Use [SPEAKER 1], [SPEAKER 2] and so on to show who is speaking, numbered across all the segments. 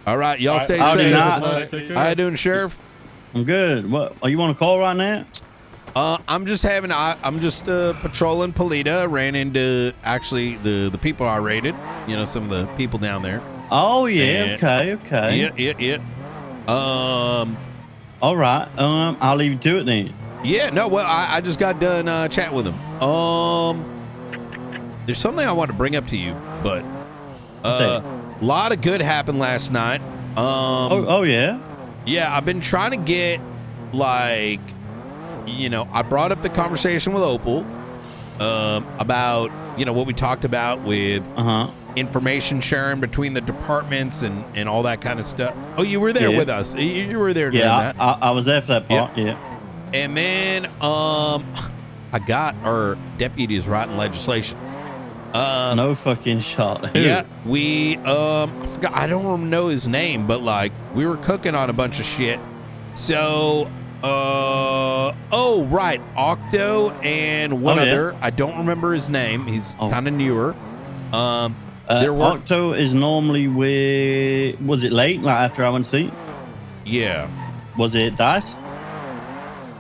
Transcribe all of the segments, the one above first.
[SPEAKER 1] All right, y'all stay
[SPEAKER 2] Howdy,
[SPEAKER 1] safe.
[SPEAKER 2] Matt.
[SPEAKER 1] How you doing, Sheriff?
[SPEAKER 2] I'm good. What? Are you on a call right now?
[SPEAKER 1] I'm just patrolling Polita. Ran into actually the people I raided. You know, some of the people down there.
[SPEAKER 2] Oh yeah.
[SPEAKER 1] And-
[SPEAKER 2] Okay.
[SPEAKER 1] Yeah.
[SPEAKER 2] All right. I'll leave you to it then.
[SPEAKER 1] Yeah. No. Well, I just got done chatting with him. There's something I want to bring up to you, but a lot of good happened last night.
[SPEAKER 2] Oh yeah.
[SPEAKER 1] Yeah, I've been trying to get, like, you know, I brought up the conversation with Opal about, you know, what we talked about with information sharing between the departments and all that kind of stuff. Oh, you were there with us. You were there doing that.
[SPEAKER 2] I was there for that part. Yeah.
[SPEAKER 1] And then I got our deputies writing legislation.
[SPEAKER 2] No fucking shot. Who?
[SPEAKER 1] Yeah, we I forgot, I don't know his name, but like we were cooking on a bunch of shit. So oh right, Octo and one other. I don't remember his name. He's kind of newer.
[SPEAKER 2] Octo is normally with, was it late, like after I went to sleep?
[SPEAKER 1] Yeah.
[SPEAKER 2] Was it Dice?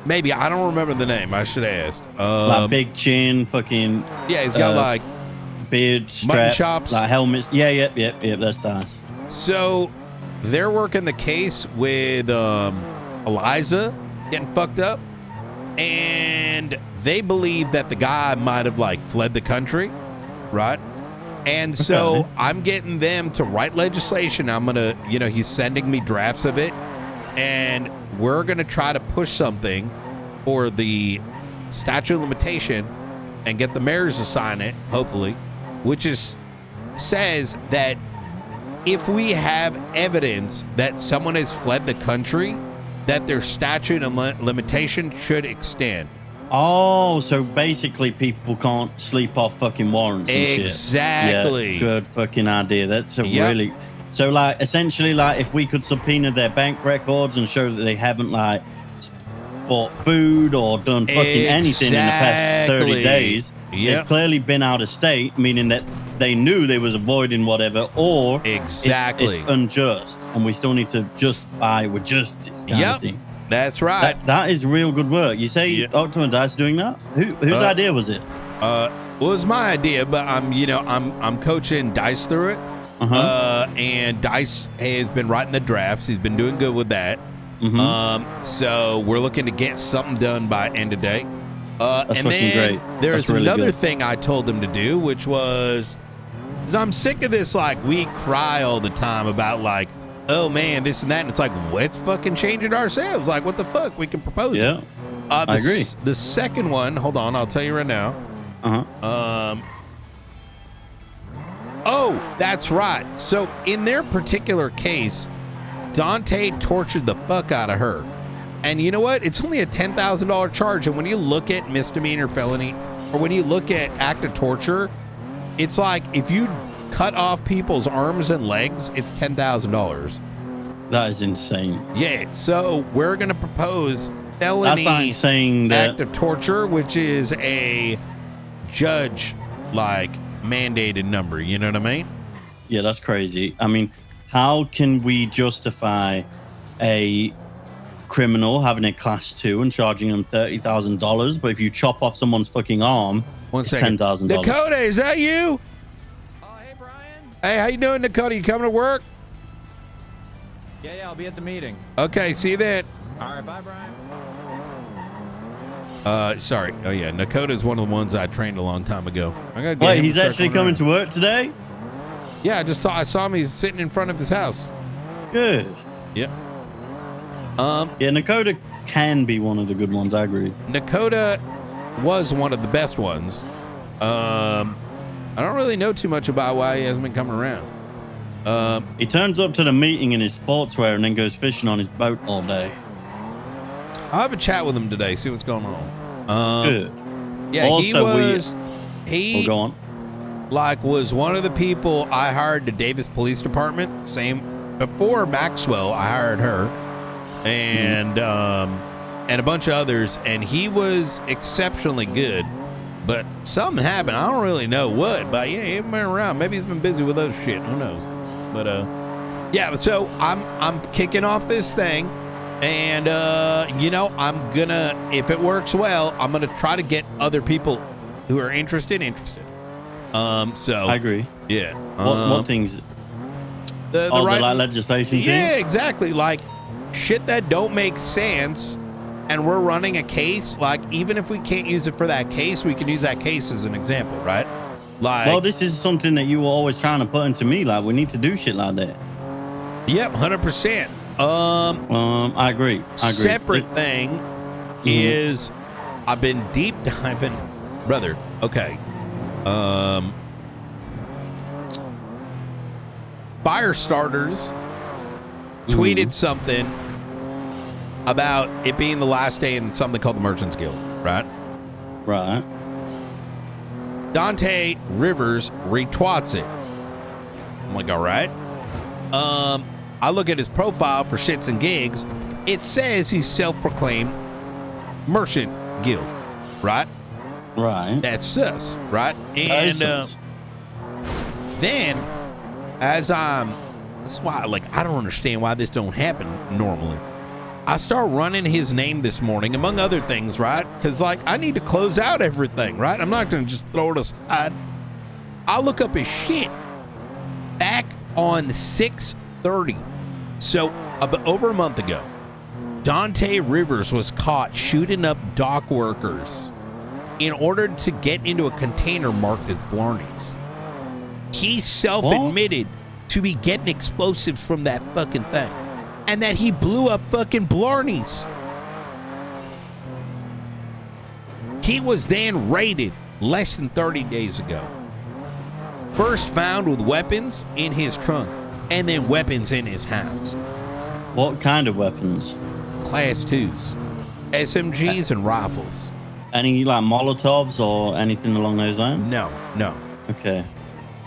[SPEAKER 1] Maybe, I don't remember the name. I should have asked.
[SPEAKER 2] Like big chin, fucking.
[SPEAKER 1] Yeah, he's got like
[SPEAKER 2] beard, strap,
[SPEAKER 1] chops,
[SPEAKER 2] like helmets. Yeah, yep. That's Dice.
[SPEAKER 1] So they're working the case with Eliza getting fucked up, and they believe that the guy might have like fled the country, right? And so I'm getting them to write legislation. I'm gonna, you know, he's sending me drafts of it, and we're gonna try to push something for the statute of limitation and get the mayors to sign it, hopefully, which says that if we have evidence that someone has fled the country, that their statute of limitation should extend.
[SPEAKER 2] Oh, so basically people can't sleep off fucking warrants and shit.
[SPEAKER 1] Exactly.
[SPEAKER 2] Yeah, good fucking idea. That's a really... So, like, essentially, like, if we could subpoena their bank records and show that they haven't, like, bought food or done fucking anything in the past 30 days, they've clearly been out of state, meaning that they knew they was avoiding whatever, or it's unjust, and we still need to justify with justice. Kind of thing.
[SPEAKER 1] That's right.
[SPEAKER 2] That is real good work. You say Octo and Dice doing that? Whose idea was it?
[SPEAKER 1] Well, it was my idea, but I'm coaching Dice through it. And Dice has been writing the drafts. He's been doing good with that. So we're looking to get something done by end of day.
[SPEAKER 2] That's
[SPEAKER 1] and then
[SPEAKER 2] great.
[SPEAKER 1] There's
[SPEAKER 2] really
[SPEAKER 1] another
[SPEAKER 2] good.
[SPEAKER 1] thing I told him to do, which was, because I'm sick of this, like, we cry all the time about, like, oh man, this and that, and it's like, let's fucking change it ourselves. Like, what the fuck? We can propose it.
[SPEAKER 2] I agree.
[SPEAKER 1] The second one, hold on, I'll tell you right now. Oh, that's right. So in their particular case, Dante tortured the fuck out of her. And you know what? It's only a $10,000 charge. And when you look at misdemeanor felony, or when you look at act of torture, it's like if you cut off people's arms and legs, it's $10,000.
[SPEAKER 2] That is insane.
[SPEAKER 1] Yeah. So we're going to propose felony
[SPEAKER 2] That's like saying that
[SPEAKER 1] act of torture, which is a judge like mandated number. You know what I mean?
[SPEAKER 2] Yeah, that's crazy. I mean, how can we justify a criminal having a class 2 and charging them $30,000, but if you chop off someone's fucking arm, it's $10,000?
[SPEAKER 1] Dakota, is that you?
[SPEAKER 3] Hey, Brian.
[SPEAKER 1] Hey, how you doing, Dakota? You coming to work?
[SPEAKER 3] Yeah, I'll be at the meeting.
[SPEAKER 1] Okay, see you then.
[SPEAKER 3] All right, bye, Brian.
[SPEAKER 1] Sorry. Oh yeah, Nakota's one of the ones I trained a long time ago. I gotta get
[SPEAKER 2] Wait,
[SPEAKER 1] him
[SPEAKER 2] he's
[SPEAKER 1] to start
[SPEAKER 2] actually
[SPEAKER 1] coming
[SPEAKER 2] coming
[SPEAKER 1] around.
[SPEAKER 2] to work today?
[SPEAKER 1] Yeah, I saw him. He's sitting in front of his house.
[SPEAKER 2] Good.
[SPEAKER 1] Yep.
[SPEAKER 2] Yeah, Nakota can be one of the good ones. I agree.
[SPEAKER 1] Nakota was one of the best ones. I don't really know too much about why he hasn't been coming around.
[SPEAKER 2] He turns up to the meeting in his sportswear and then goes fishing on his boat all day.
[SPEAKER 1] I'll have a chat with him today, see what's going on.
[SPEAKER 2] Good.
[SPEAKER 1] Yeah,
[SPEAKER 2] Also,
[SPEAKER 1] he
[SPEAKER 2] go on.
[SPEAKER 1] Like, was one of the people I hired to Davis Police Department. Same before Maxwell, I hired her, and a bunch of others, and he was exceptionally good. But something happened. I don't really know what, but yeah, he hasn't been around. Maybe he's been busy with other shit. Who knows? But Yeah, so I'm kicking off this thing, and you know, I'm gonna, if it works well, I'm gonna try to get other people who are interested. So
[SPEAKER 2] I agree.
[SPEAKER 1] Yeah.
[SPEAKER 2] What things?
[SPEAKER 1] The
[SPEAKER 2] The
[SPEAKER 1] right
[SPEAKER 2] like legislation
[SPEAKER 1] Yeah,
[SPEAKER 2] thing?
[SPEAKER 1] exactly. Like shit that don't make sense, and we're running a case. Like even if we can't use it for that case, we can use that case as an example, right? Like,
[SPEAKER 2] Well, this is something that you were always trying to put into me. Like, we need to do shit like that.
[SPEAKER 1] yep, 100%.
[SPEAKER 2] I agree.
[SPEAKER 1] Separate thing is I've been deep diving, brother. Okay. Fire starters tweeted something about it being the last day in something called the Merchants Guild, right?
[SPEAKER 2] Right.
[SPEAKER 1] Dante Rivers retweets it. I'm like, all right. I look at his profile for shits and gigs. It says he's self-proclaimed Merchant Guild, right?
[SPEAKER 2] Right.
[SPEAKER 1] That's sus, right?
[SPEAKER 2] That is
[SPEAKER 1] And
[SPEAKER 2] sus.
[SPEAKER 1] then, as this is why, like, I don't understand why this don't happen normally. I start running his name this morning, among other things, right? Because, like, I need to close out everything, right? I'm not going to just throw it aside. I'll look up his shit back on 6/30. So, over a month ago, Dante Rivers was caught shooting up dock workers in order to get into a container marked as Blarney's. He self-admitted to be getting explosives from that fucking thing, and that he blew up fucking Blarney's. He was then raided less than 30 days ago. First found with weapons in his trunk, and then weapons in his house.
[SPEAKER 2] What kind of weapons?
[SPEAKER 1] Class 2s, SMGs, and rifles.
[SPEAKER 2] Any like Molotovs or anything along those lines?
[SPEAKER 1] No.
[SPEAKER 2] Okay.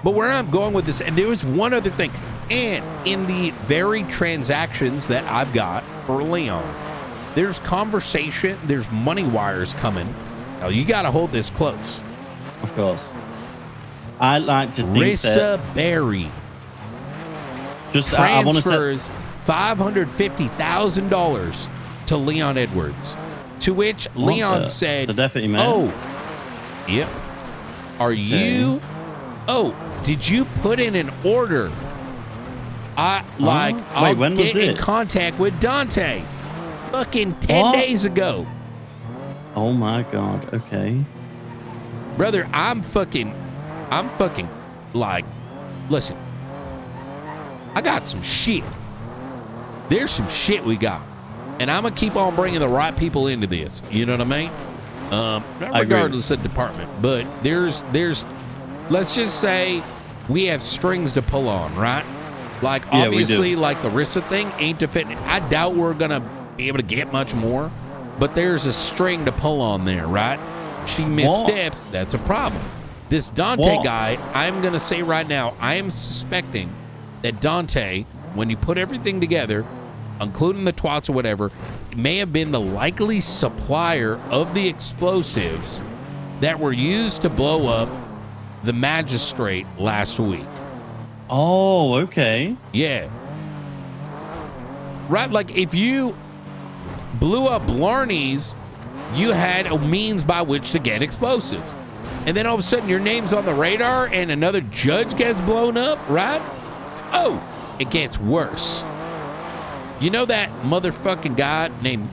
[SPEAKER 1] But where I'm going with this, and there was one other thing, and in the very transactions that I've got for Leon, there's conversation, there's money wires coming. Now, you got to hold this close.
[SPEAKER 2] Of course. I like to think
[SPEAKER 1] Rissa
[SPEAKER 2] that
[SPEAKER 1] Berry
[SPEAKER 2] just I want to say,
[SPEAKER 1] transfers $550,000 to Leon Edwards, to which Leon said,
[SPEAKER 2] the deputy man.
[SPEAKER 1] "Oh, yep. Are you? Oh, did you put in an order? I'll
[SPEAKER 2] when was
[SPEAKER 1] get in
[SPEAKER 2] this?
[SPEAKER 1] contact with Dante. Fucking 10
[SPEAKER 2] What?
[SPEAKER 1] days ago,
[SPEAKER 2] Oh my god. Okay.
[SPEAKER 1] brother. I'm fucking like, listen. I got some shit. There's some shit we got, and I'm gonna keep on bringing the right people into this. You know what I mean? Regardless of department, but there's let's just say we have strings to pull on, right? Like,
[SPEAKER 2] Yeah, we
[SPEAKER 1] obviously,
[SPEAKER 2] do.
[SPEAKER 1] like the Rissa thing ain't to fit. I doubt we're gonna be able to get much more, but there's a string to pull on there, right? She missteps, that's a problem. This Dante
[SPEAKER 2] What?
[SPEAKER 1] guy, I'm gonna say right now, I am suspecting that Dante, when you put everything together, including the twats or whatever, may have been the likely supplier of the explosives that were used to blow up the magistrate last week.
[SPEAKER 2] Oh, okay.
[SPEAKER 1] Yeah. Right, like if you blew up Blarney's, you had a means by which to get explosives. And then all of a sudden your name's on the radar and another judge gets blown up, right? Oh, it gets worse. You know that motherfucking guy named,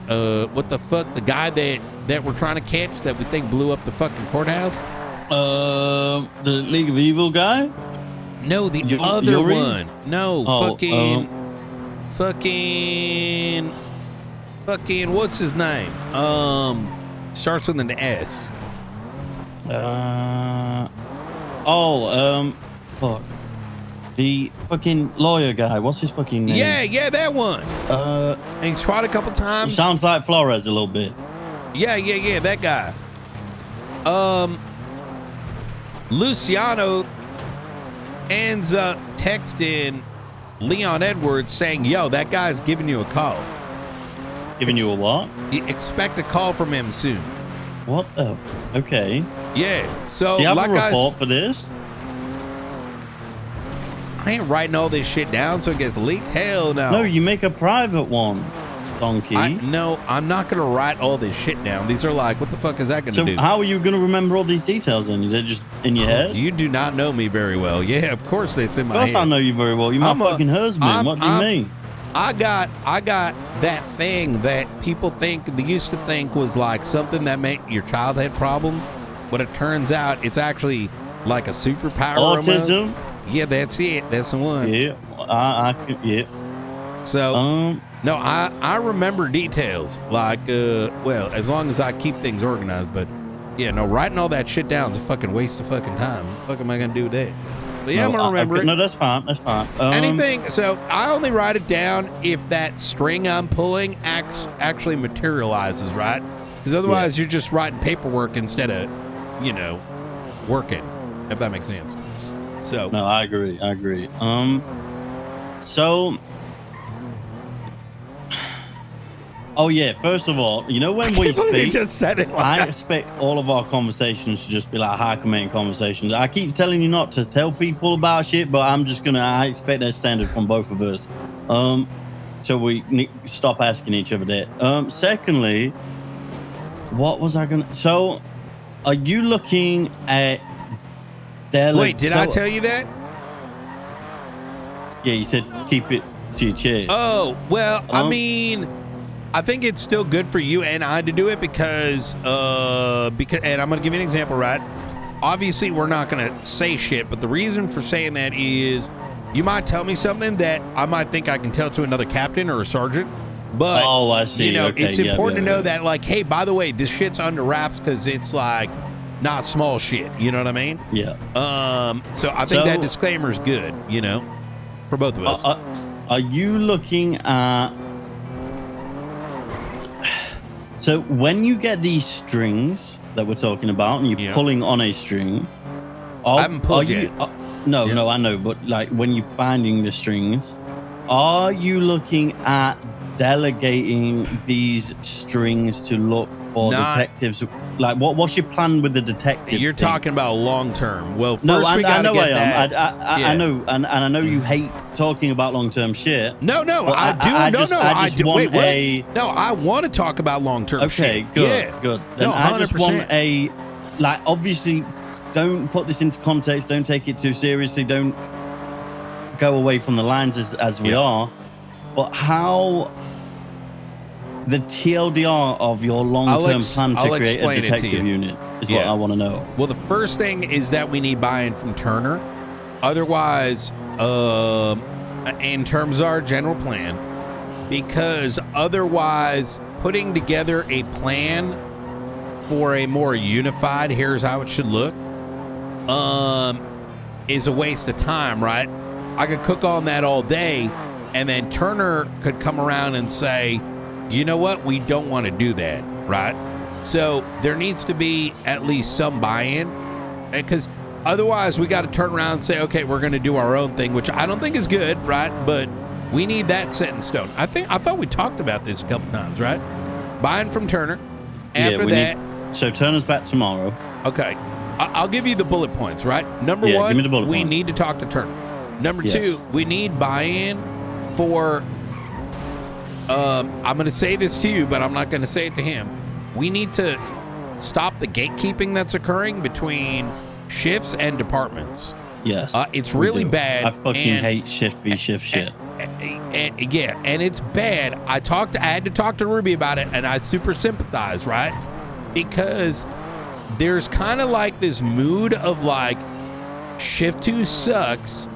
[SPEAKER 1] what the fuck, the guy that we're trying to catch that we think blew up the fucking courthouse?
[SPEAKER 2] The League of Evil guy?
[SPEAKER 1] No, the other
[SPEAKER 2] Yuri?
[SPEAKER 1] one. No,
[SPEAKER 2] Oh,
[SPEAKER 1] fucking, what's his name? Starts with an S.
[SPEAKER 2] Fuck. The fucking lawyer guy. What's his fucking name?
[SPEAKER 1] Yeah, that one. And he's tried a couple times.
[SPEAKER 2] Sounds like Flores a little bit.
[SPEAKER 1] Yeah, that guy. Luciano ends up texting Leon Edwards saying, "Yo, that guy's giving you a call.
[SPEAKER 2] Giving you a what?
[SPEAKER 1] You expect a call from him soon."
[SPEAKER 2] What the? Okay.
[SPEAKER 1] Yeah. So,
[SPEAKER 2] Do you have
[SPEAKER 1] like
[SPEAKER 2] a report
[SPEAKER 1] I,
[SPEAKER 2] for this?
[SPEAKER 1] I ain't writing all this shit down so it gets leaked. Hell no.
[SPEAKER 2] No, you make a private one, donkey.
[SPEAKER 1] No, I'm not gonna write all this shit down. These are like, what the fuck is that gonna
[SPEAKER 2] So
[SPEAKER 1] do?
[SPEAKER 2] how are you going to remember all these details then? Is it just in your head?
[SPEAKER 1] You do not know me very well. Yeah, of course it's in my
[SPEAKER 2] Of course
[SPEAKER 1] head.
[SPEAKER 2] I know you very well. You're my fucking husband. What do you mean?
[SPEAKER 1] I got that thing that people they used to think was like something that made your child had problems, but it turns out it's actually like a superpower.
[SPEAKER 2] Autism?
[SPEAKER 1] Almost. Yeah, that's it. That's the one.
[SPEAKER 2] Yeah, I could, yeah.
[SPEAKER 1] So, no, I remember details. Like, well, as long as I keep things organized. But yeah, no, writing all that shit down is a fucking waste of fucking time. What the fuck am I gonna do with that? But yeah, I'm gonna remember it.
[SPEAKER 2] No, that's fine. That's fine.
[SPEAKER 1] Anything. So I only write it down if that string I'm pulling actually materializes, right? Because otherwise, you're just writing paperwork instead of, working. If that makes sense. So
[SPEAKER 2] no, I agree. So. Oh yeah. First of all, when we speak,
[SPEAKER 1] just said it.
[SPEAKER 2] I expect all of our conversations to just be like high command conversations. I keep telling you not to tell people about shit, but I expect that standard from both of us. So we need to stop asking each other that. Secondly, what was I gonna? So, are you looking at?
[SPEAKER 1] Wait, did I tell you that?
[SPEAKER 2] Yeah, you said keep it to your chest.
[SPEAKER 1] Oh well, I mean. I think it's still good for you and I to do it because and I'm gonna give you an example, right? Obviously, we're not gonna say shit, but the reason for saying that is you might tell me something that I might think I can tell to another captain or a sergeant. But
[SPEAKER 2] I see. Okay,
[SPEAKER 1] it's important to know that, like, hey, by the way, this shit's under wraps because it's like not small shit. You know what I mean?
[SPEAKER 2] Yeah.
[SPEAKER 1] So I think that disclaimer is good. For both of us.
[SPEAKER 2] Are you looking at? So when you get these strings that we're talking about and you're pulling on a string,
[SPEAKER 1] I haven't pulled yet.
[SPEAKER 2] No, I know, but like when you're finding the strings, are you looking at delegating these strings to look for detectives? Like, what's your plan with the detective?
[SPEAKER 1] You're talking about long term. Well, first
[SPEAKER 2] we got to get
[SPEAKER 1] that.
[SPEAKER 2] I know, and I know you hate talking about long term shit.
[SPEAKER 1] No, I do. I do.
[SPEAKER 2] Want
[SPEAKER 1] wait. No, I want to talk about long term shit.
[SPEAKER 2] Okay, good. Then I just want obviously, don't put this into context. Don't take it too seriously. Don't go away from the lines as we are. But how the TLDR of your long-term plan to create a detective unit is what I want to know.
[SPEAKER 1] Well, the first thing is that we need buy-in from Turner. Otherwise, in terms of our general plan, because otherwise putting together a plan for a more unified, here's how it should look, is a waste of time, right? I could cook on that all day, and then Turner could come around and say, you know what? We don't want to do that, right? So there needs to be at least some buy-in, because otherwise we got to turn around and say, okay, we're going to do our own thing, which I don't think is good, right? But we need that set in stone. I thought we talked about this a couple times, right? Buy-in from Turner. After that,
[SPEAKER 2] so Turner's back tomorrow.
[SPEAKER 1] Okay, I'll give you the bullet points, right? Number one,
[SPEAKER 2] give me the bullet
[SPEAKER 1] we
[SPEAKER 2] points.
[SPEAKER 1] need to talk to Turner. Number two, we need buy-in for. I'm going to say this to you, but I'm not going to say it to him. We need to stop the gatekeeping that's occurring between shifts and departments.
[SPEAKER 2] Yes.
[SPEAKER 1] It's really bad.
[SPEAKER 2] I fucking hate shift v shift shit.
[SPEAKER 1] And it's bad. I had to talk to Ruby about it, and I super sympathize, right? Because there's kind of like this mood of like, shift 2 sucks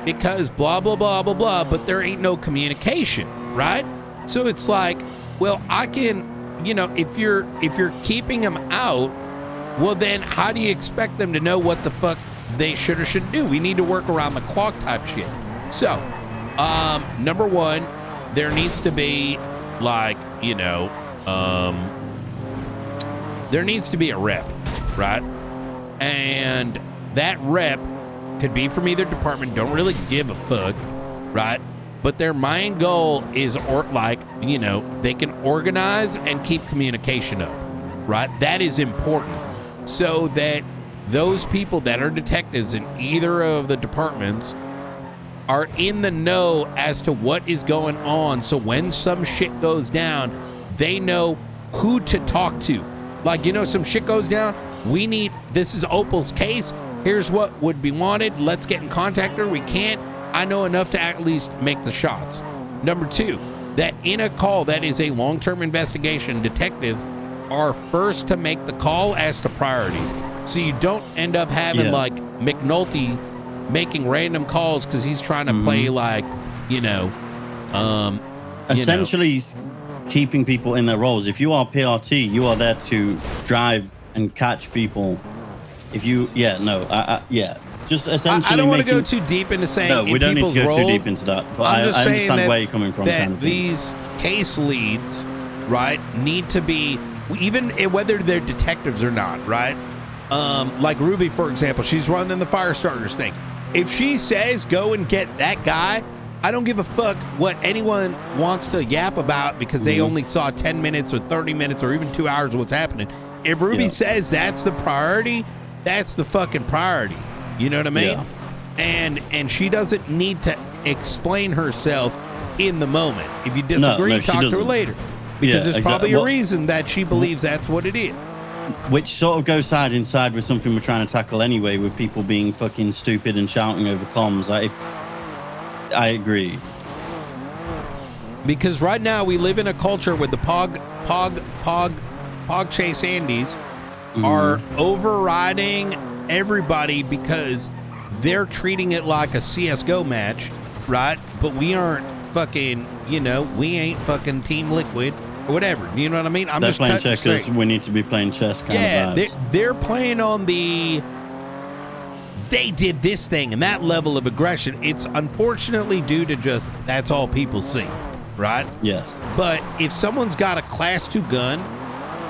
[SPEAKER 1] because blah, blah, blah, blah, blah, but there ain't no communication. Right? So it's like, well, I can, if you're keeping them out, well, then how do you expect them to know what the fuck they should or shouldn't do? We need to work around the clock type shit. So, number one, there needs to be like, there needs to be a rep, right? And that rep could be from either department, don't really give a fuck, right? But their main goal is, they can organize and keep communication up, right? That is important so that those people that are detectives in either of the departments are in the know as to what is going on. So when some shit goes down, they know who to talk to. Like, some shit goes down. This is Opal's case. Here's what would be wanted. Let's get in contact with her. We can't. I know enough to at least make the shots. Number two, that in a call that is a long-term investigation, detectives are first to make the call as to priorities. So you don't end up having like McNulty making random calls because he's trying to play like,
[SPEAKER 2] essentially keeping people in their roles. If you are PRT, you are there to drive and catch people. If you, just essentially.
[SPEAKER 1] I don't want to go too deep into saying.
[SPEAKER 2] No, we don't need to go too deep into that. But I understand where you're coming from.
[SPEAKER 1] That these case leads, right, need to be, even whether they're detectives or not, right? Like Ruby, for example, she's running the fire starters thing. If she says go and get that guy, I don't give a fuck what anyone wants to yap about because they only saw 10 minutes or 30 minutes or even 2 hours of what's happening. If Ruby says that's the priority, that's the fucking priority. You know what I mean? Yeah. And she doesn't need to explain herself in the moment. If you disagree, talk to her later. Because there's probably a reason that she believes that's what it is.
[SPEAKER 2] Which sort of goes side in side with something we're trying to tackle anyway, with people being fucking stupid and shouting over comms. I agree.
[SPEAKER 1] Because right now we live in a culture where the Pog Chase Andes are overriding everybody because they're treating it like a CSGO match, right? But we aren't fucking, we ain't fucking Team Liquid or whatever. You know what I mean?
[SPEAKER 2] They're just playing chess because we need to be playing chess kind of vibes.
[SPEAKER 1] They're playing on they did this thing and that level of aggression. It's unfortunately due to just that's all people see, right?
[SPEAKER 2] Yes.
[SPEAKER 1] But if someone's got a class 2 gun,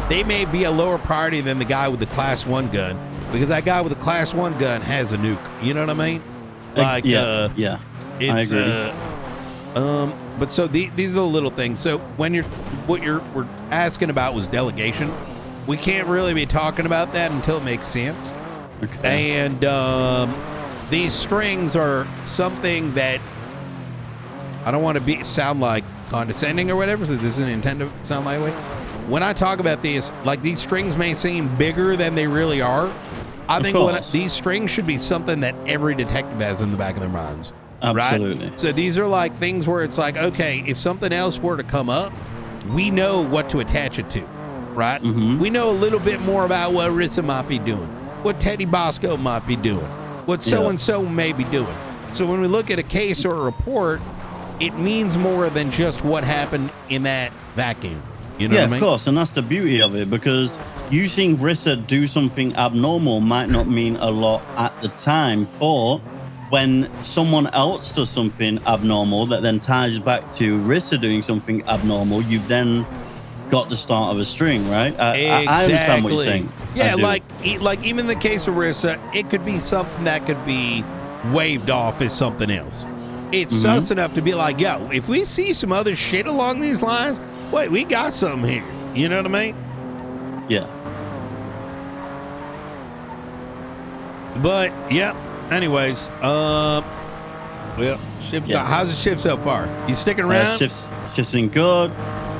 [SPEAKER 1] they may be a lower priority than the guy with the class 1 gun because that guy with the class 1 gun has a nuke. You know what I mean? Like,
[SPEAKER 2] it's, I agree.
[SPEAKER 1] But so these are the little things. So when we're asking about was delegation. We can't really be talking about that until it makes sense. Okay. And these strings are something that I don't want to sound like condescending or whatever. So this isn't intended to sound that way. When I talk about these, like these strings may seem bigger than they really are. I think these strings should be something that every detective has in the back of their minds.
[SPEAKER 2] Absolutely.
[SPEAKER 1] Right? So these are like things where it's like, okay, if something else were to come up, we know what to attach it to, right? We know a little bit more about what Rissa might be doing, what Teddy Bosco might be doing, what so-and-so may be doing. So when we look at a case or a report, it means more than just what happened in that vacuum. You know what I mean?
[SPEAKER 2] Of course, and that's the beauty of it, because you seeing Rissa do something abnormal might not mean a lot at the time, but when someone else does something abnormal that then ties back to Rissa doing something abnormal, you've then got the start of a string, right?
[SPEAKER 1] Exactly.
[SPEAKER 2] I understand what you're saying.
[SPEAKER 1] Yeah, like even in the case of Rissa, it could be something that could be waved off as something else. It's sus enough to be like, yo, if we see some other shit along these lines, wait, we got something here. You know what I mean?
[SPEAKER 2] Yeah.
[SPEAKER 1] But yeah. Anyways, how's the shift so far? You sticking around?
[SPEAKER 2] Shift's been good.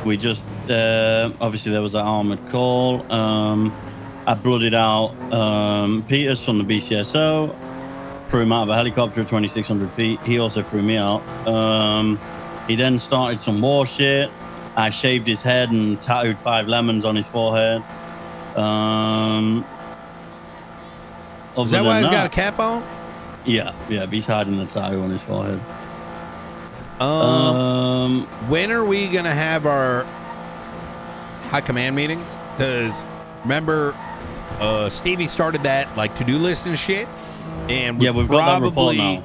[SPEAKER 2] We just obviously there was that armored call. I blooded out Peters from the BCSO, threw him out of a helicopter at 2,600 feet. He also threw me out. He then started some war shit. I shaved his head and tattooed 5 lemons on his forehead.
[SPEAKER 1] Is that why he's got a cap on?
[SPEAKER 2] Yeah, he's hiding the tattoo on his forehead.
[SPEAKER 1] When are we gonna have our high command meetings? Because remember, Stevie started that like to-do list and shit, and
[SPEAKER 2] we've got that report now.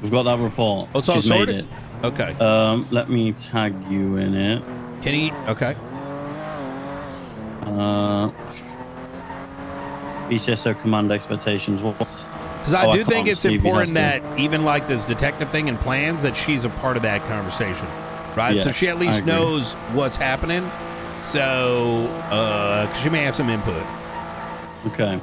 [SPEAKER 2] We've got that report.
[SPEAKER 1] Oh, it's all sorted.
[SPEAKER 2] Made it.
[SPEAKER 1] Okay.
[SPEAKER 2] Let me tag you in it.
[SPEAKER 1] Can he? Okay.
[SPEAKER 2] BCSO command expectations.
[SPEAKER 1] Because I do think it's important that even like this detective thing and plans, that she's a part of that conversation, right?
[SPEAKER 2] Yes,
[SPEAKER 1] so she at least knows what's happening. So 'cause she may have some input.
[SPEAKER 2] Okay.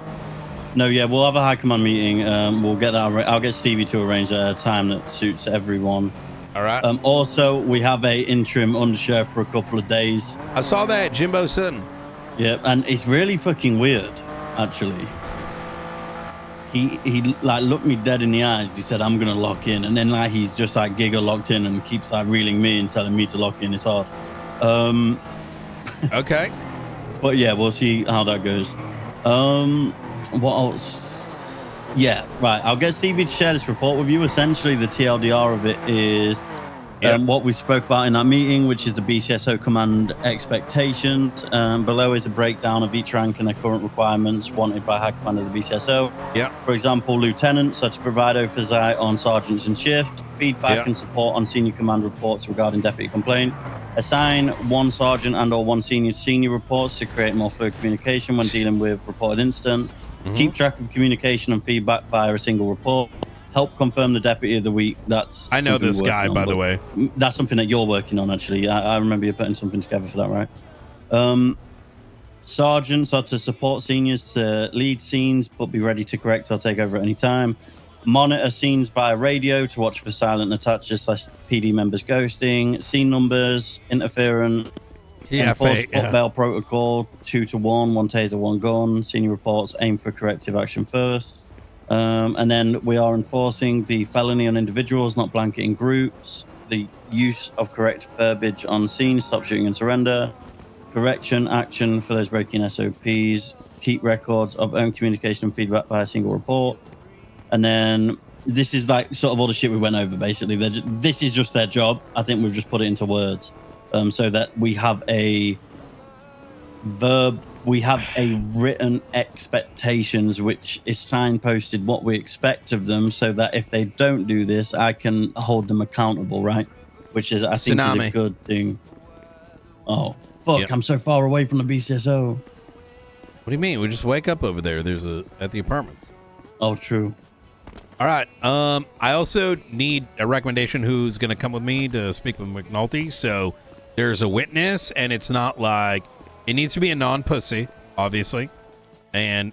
[SPEAKER 2] No, yeah, we'll have a high command meeting. We'll get that. I'll get Stevie to arrange a time that suits everyone.
[SPEAKER 1] All right.
[SPEAKER 2] Also, we have a interim undersheriff for a couple of days.
[SPEAKER 1] I saw that, Jimbo Sutton.
[SPEAKER 2] Yeah, and it's really fucking weird, actually. He like looked me dead in the eyes. He said, "I'm gonna lock in," and then like he's just like giga locked in and keeps like reeling me and telling me to lock in. It's hard.
[SPEAKER 1] Okay.
[SPEAKER 2] But yeah, we'll see how that goes. What else? Yeah, right. I'll get Stevie to share this report with you. Essentially, the TLDR of it is what we spoke about in that meeting, which is the BCSO command expectations. Below is a breakdown of each rank and their current requirements wanted by high command of the BCSO.
[SPEAKER 1] Yeah.
[SPEAKER 2] For example, lieutenants are to provide oversight on sergeants and shifts, feedback and support on senior command reports regarding deputy complaint. Assign one sergeant and/or one senior to senior reports to create more fluid communication when dealing with reported incidents. Keep track of communication and feedback via a single report. Help confirm the deputy of the week. That's
[SPEAKER 1] I know this guy, by the way.
[SPEAKER 2] That's something that you're working on, actually. I remember you putting something together for that, right? Sergeants are to support seniors to lead scenes, but be ready to correct or take over at any time. Monitor scenes via radio to watch for silent attaches / PD members ghosting. Scene numbers, interference. Enforce footbail protocol, 2-to-1, 1 taser, 1 gun. Senior reports aim for corrective action first. And then we are enforcing the felony on individuals, not blanketing groups. The use of correct verbiage on scenes, stop shooting and surrender. Correction action for those breaking SOPs. Keep records of own communication and feedback by a single report. And then this is like sort of all the shit we went over, basically. This is just their job. I think we've just put it into words. So that we have a written expectations, which is signposted what we expect of them, so that if they don't do this, I can hold them accountable, right? Which is, I think, is a good thing. Oh, fuck, I'm so far away from the BCSO.
[SPEAKER 1] What do you mean? We just wake up over there. There's at the apartment.
[SPEAKER 2] Oh, true.
[SPEAKER 1] All right. I also need a recommendation who's going to come with me to speak with McNulty. So there's a witness, and it's not like it needs to be a non-pussy, obviously, and